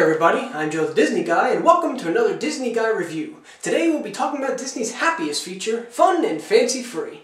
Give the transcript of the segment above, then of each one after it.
there everybody, I'm Joe the Disney Guy and welcome to another Disney Guy review. Today we'll be talking about Disney's happiest feature, Fun and Fancy Free.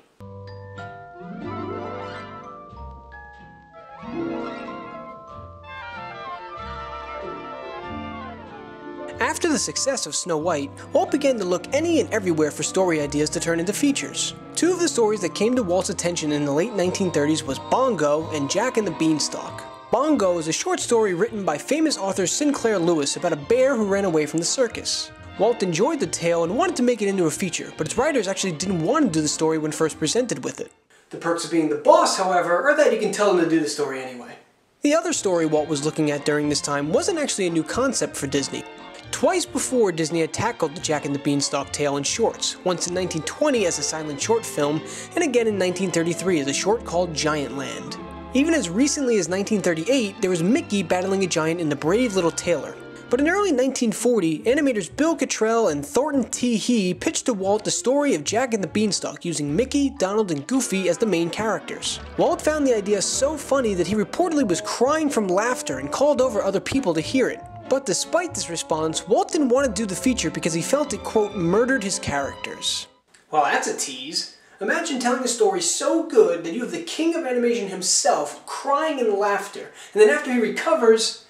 After the success of Snow White, Walt began to look any and everywhere for story ideas to turn into features. Two of the stories that came to Walt's attention in the late 1930s was Bongo and Jack and the Beanstalk. Bongo is a short story written by famous author Sinclair Lewis about a bear who ran away from the circus. Walt enjoyed the tale and wanted to make it into a feature, but its writers actually didn't want to do the story when first presented with it. The perks of being the boss, however, are that you can tell them to do the story anyway. The other story Walt was looking at during this time wasn't actually a new concept for Disney. Twice before, Disney had tackled the Jack and the Beanstalk tale in shorts, once in 1920 as a silent short film, and again in 1933 as a short called Giant Land. Even as recently as 1938, there was Mickey battling a giant in The Brave Little Tailor. But in early 1940, animators Bill Cottrell and Thornton T. Hee pitched to Walt the story of Jack and the Beanstalk using Mickey, Donald, and Goofy as the main characters. Walt found the idea so funny that he reportedly was crying from laughter and called over other people to hear it. But despite this response, Walt didn't want to do the feature because he felt it, quote, murdered his characters. Well, that's a tease. Imagine telling a story so good that you have the king of animation himself crying in laughter, and then after he recovers,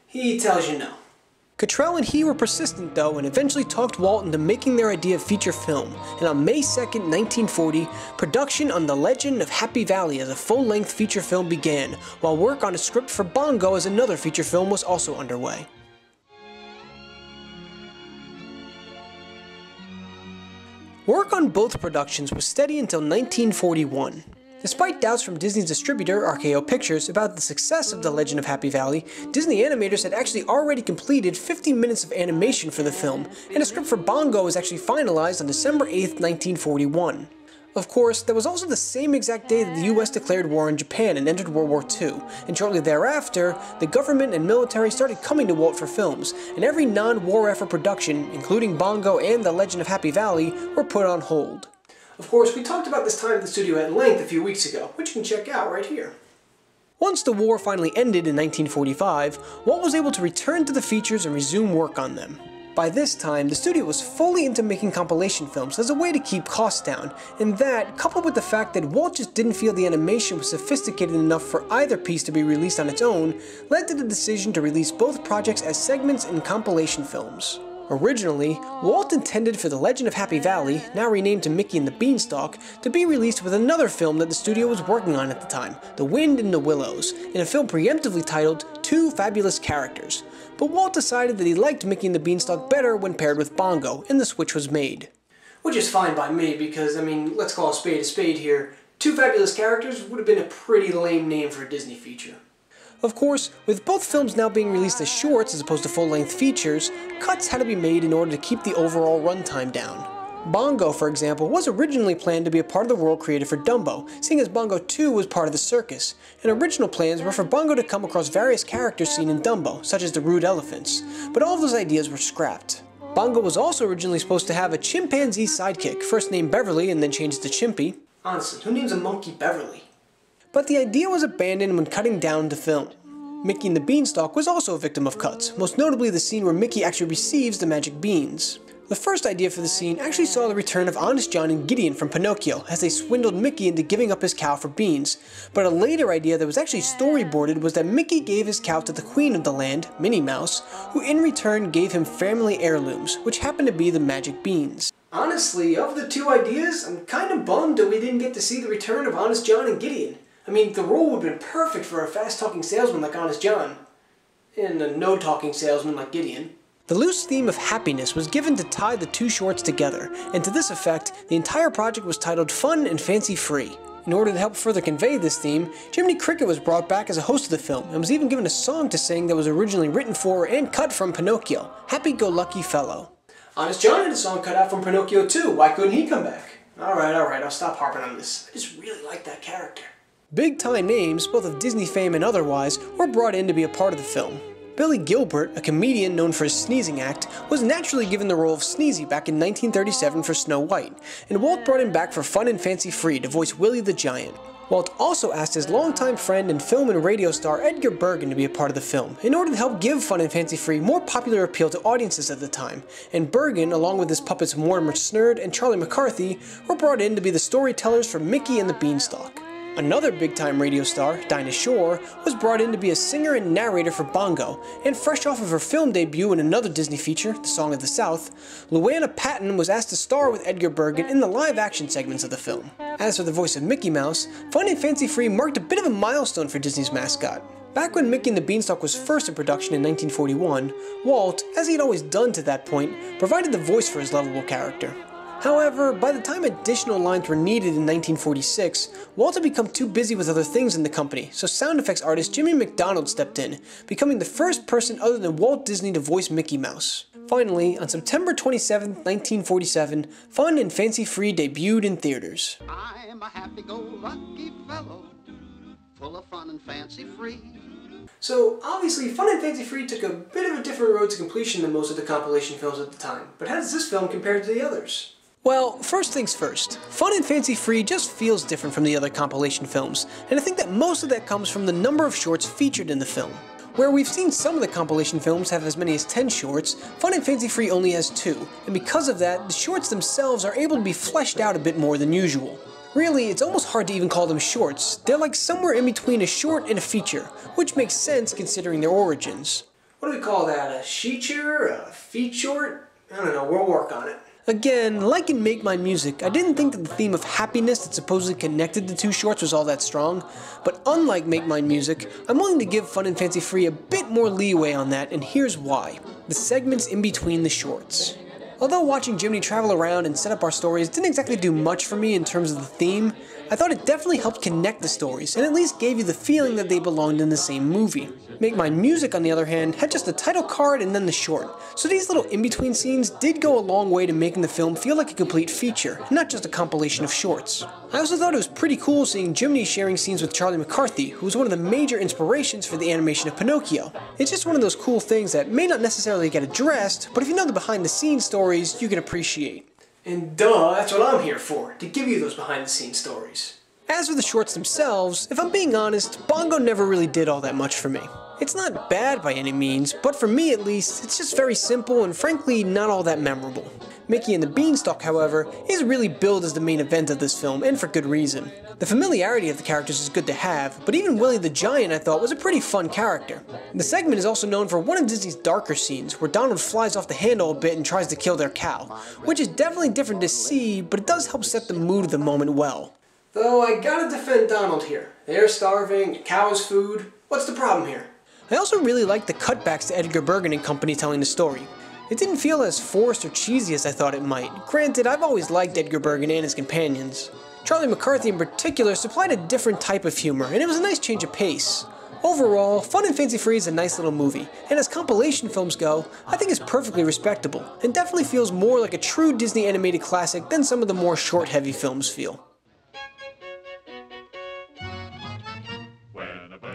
he tells you no. Cottrell and Hee were persistent though, and eventually talked Walt into making their idea of feature film, and on May 2nd, 1940, production on The Legend of Happy Valley as a full-length feature film began, while work on a script for Bongo as another feature film was also underway. Work on both productions was steady until 1941. Despite doubts from Disney's distributor, RKO Pictures, about the success of The Legend of Happy Valley, Disney animators had actually already completed 50 minutes of animation for the film, and a script for Bongo was actually finalized on December 8th, 1941. Of course, that was also the same exact day that the US declared war on Japan and entered World War II, and shortly thereafter, the government and military started coming to Walt for films, and every non-war effort production, including Bongo and The Legend of Happy Valley, were put on hold. Of course, we talked about this time at the studio at length a few weeks ago, which you can check out right here. Once the war finally ended in 1945, Walt was able to return to the features and resume work on them. By this time, the studio was fully into making compilation films as a way to keep costs down, and that, coupled with the fact that Walt just didn't feel the animation was sophisticated enough for either piece to be released on its own, led to the decision to release both projects as segments in compilation films. Originally, Walt intended for The Legend of Happy Valley, now renamed to Mickey and the Beanstalk, to be released with another film that the studio was working on at the time, The Wind in the Willows, in a film preemptively titled Two Fabulous Characters. But Walt decided that he liked Mickey and the Beanstalk better when paired with Bongo, and the switch was made. Which is fine by me because, let's call a spade here. Two Fabulous Characters would have been a pretty lame name for a Disney feature. Of course, with both films now being released as shorts as opposed to full-length features, cuts had to be made in order to keep the overall runtime down. Bongo, for example, was originally planned to be a part of the world created for Dumbo, seeing as Bongo 2 was part of the circus, and original plans were for Bongo to come across various characters seen in Dumbo, such as the rude elephants, but all of those ideas were scrapped. Bongo was also originally supposed to have a chimpanzee sidekick, first named Beverly and then changed to Chimpy. Honestly, who names a monkey Beverly? But the idea was abandoned when cutting down the film. Mickey and the Beanstalk was also a victim of cuts, most notably the scene where Mickey actually receives the magic beans. The first idea for the scene actually saw the return of Honest John and Gideon from Pinocchio as they swindled Mickey into giving up his cow for beans, but a later idea that was actually storyboarded was that Mickey gave his cow to the queen of the land, Minnie Mouse, who in return gave him family heirlooms, which happened to be the magic beans. Honestly, of the two ideas, I'm kind of bummed that we didn't get to see the return of Honest John and Gideon. The role would have been perfect for a fast-talking salesman like Honest John, and a no-talking salesman like Gideon. The loose theme of happiness was given to tie the two shorts together, and to this effect, the entire project was titled Fun and Fancy Free. In order to help further convey this theme, Jiminy Cricket was brought back as a host of the film, and was even given a song to sing that was originally written for and cut from Pinocchio, Happy-Go-Lucky Fellow. Honest John had a song cut out from Pinocchio too, why couldn't he come back? Alright, I'll stop harping on this. I just really like that character. Big-time names, both of Disney fame and otherwise, were brought in to be a part of the film. Billy Gilbert, a comedian known for his sneezing act, was naturally given the role of Sneezy back in 1937 for Snow White, and Walt brought him back for Fun and Fancy Free to voice Willie the Giant. Walt also asked his longtime friend and film and radio star Edgar Bergen to be a part of the film, in order to help give Fun and Fancy Free more popular appeal to audiences at the time, and Bergen, along with his puppets Mortimer Snurd and Charlie McCarthy, were brought in to be the storytellers for Mickey and the Beanstalk. Another big-time radio star, Dinah Shore, was brought in to be a singer and narrator for Bongo, and fresh off of her film debut in another Disney feature, The Song of the South, Luana Patton was asked to star with Edgar Bergen in the live-action segments of the film. As for the voice of Mickey Mouse, Fun and Fancy Free marked a bit of a milestone for Disney's mascot. Back when Mickey and the Beanstalk was first in production in 1941, Walt, as he had always done to that point, provided the voice for his lovable character. However, by the time additional lines were needed in 1946, Walt had become too busy with other things in the company, so sound effects artist Jimmy McDonald stepped in, becoming the first person other than Walt Disney to voice Mickey Mouse. Finally, on September 27, 1947, Fun and Fancy Free debuted in theaters. I'm a happy-go-lucky fellow, full of fun and fancy free. So, obviously, Fun and Fancy Free took a bit of a different road to completion than most of the compilation films at the time, but how does this film compare to the others? Well, first things first, Fun and Fancy Free just feels different from the other compilation films, and I think that most of that comes from the number of shorts featured in the film. Where we've seen some of the compilation films have as many as 10 shorts, Fun and Fancy Free only has 2, and because of that, the shorts themselves are able to be fleshed out a bit more than usual. Really, it's almost hard to even call them shorts. They're like somewhere in between a short and a feature, which makes sense considering their origins. What do we call that? A sheature? A feat short? I don't know, we'll work on it. Again, like in Make Mine Music, I didn't think that the theme of happiness that supposedly connected the two shorts was all that strong, but unlike Make Mine Music, I'm willing to give Fun and Fancy Free a bit more leeway on that, and here's why. The segments in between the shorts. Although watching Jiminy travel around and set up our stories didn't exactly do much for me in terms of the theme, I thought it definitely helped connect the stories, and at least gave you the feeling that they belonged in the same movie. Make Mine Music, on the other hand, had just the title card and then the short, so these little in-between scenes did go a long way to making the film feel like a complete feature, not just a compilation of shorts. I also thought it was pretty cool seeing Jiminy sharing scenes with Charlie McCarthy, who was one of the major inspirations for the animation of Pinocchio. It's just one of those cool things that may not necessarily get addressed, but if you know the behind-the-scenes stories, you can appreciate. And duh, that's what I'm here for, to give you those behind-the-scenes stories. As for the shorts themselves, if I'm being honest, Bongo never really did all that much for me. It's not bad by any means, but for me at least, it's just very simple and frankly not all that memorable. Mickey and the Beanstalk, however, is really billed as the main event of this film, and for good reason. The familiarity of the characters is good to have, but even Willie the Giant I thought was a pretty fun character. The segment is also known for one of Disney's darker scenes, where Donald flies off the handle a bit and tries to kill their cow, which is definitely different to see, but it does help set the mood of the moment well. Though I gotta defend Donald here. They're starving, the cow's food. What's the problem here? I also really liked the cutbacks to Edgar Bergen and company telling the story. It didn't feel as forced or cheesy as I thought it might. Granted, I've always liked Edgar Bergen and his companions. Charlie McCarthy in particular supplied a different type of humor, and it was a nice change of pace. Overall, Fun and Fancy Free is a nice little movie, and as compilation films go, I think it's perfectly respectable, and definitely feels more like a true Disney animated classic than some of the more short-heavy films feel.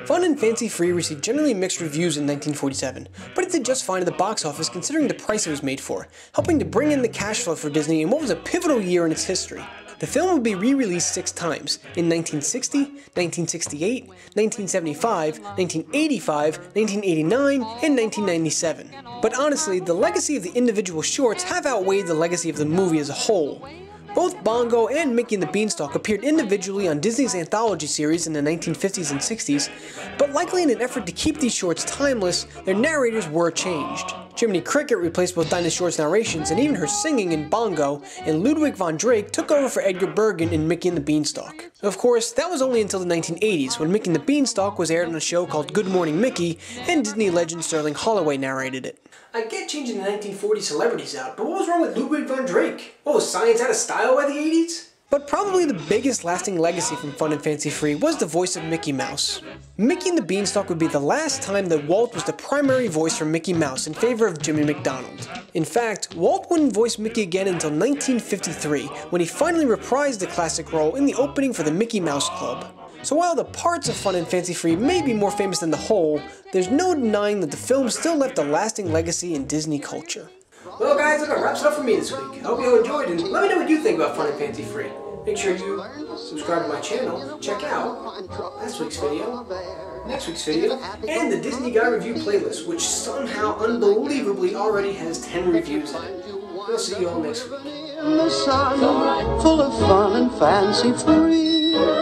Fun and Fancy Free received generally mixed reviews in 1947, but it did just fine at the box office considering the price it was made for, helping to bring in the cash flow for Disney in what was a pivotal year in its history. The film would be re-released 6 times, in 1960, 1968, 1975, 1985, 1989, and 1997. But honestly, the legacy of the individual shorts have outweighed the legacy of the movie as a whole. Both Bongo and Mickey and the Beanstalk appeared individually on Disney's anthology series in the 1950s and 60s, but likely in an effort to keep these shorts timeless, their narrators were changed. Jiminy Cricket replaced both Dinah Shore's narrations and even her singing in Bongo, and Ludwig von Drake took over for Edgar Bergen in Mickey and the Beanstalk. Of course, that was only until the 1980s, when Mickey and the Beanstalk was aired on a show called Good Morning Mickey, and Disney legend Sterling Holloway narrated it. I get changing the 1940 celebrities out, but what was wrong with Ludwig von Drake? What, was science out of style by the 80s? But probably the biggest lasting legacy from Fun and Fancy Free was the voice of Mickey Mouse. Mickey and the Beanstalk would be the last time that Walt was the primary voice for Mickey Mouse in favor of Jimmy McDonald. In fact, Walt wouldn't voice Mickey again until 1953, when he finally reprised the classic role in the opening for the Mickey Mouse Club. So while the parts of Fun and Fancy Free may be more famous than the whole, there's no denying that the film still left a lasting legacy in Disney culture. Well guys, that wraps it up for me this week. I hope you all enjoyed, and let me know what you think about Fun and Fancy Free. Make sure you subscribe to my channel, check out last week's video, next week's video, and the Disney Guy Review playlist, which somehow, unbelievably, already has 10 reviews in it. I'll see you all next week. In the sun, full of fun and fancy free.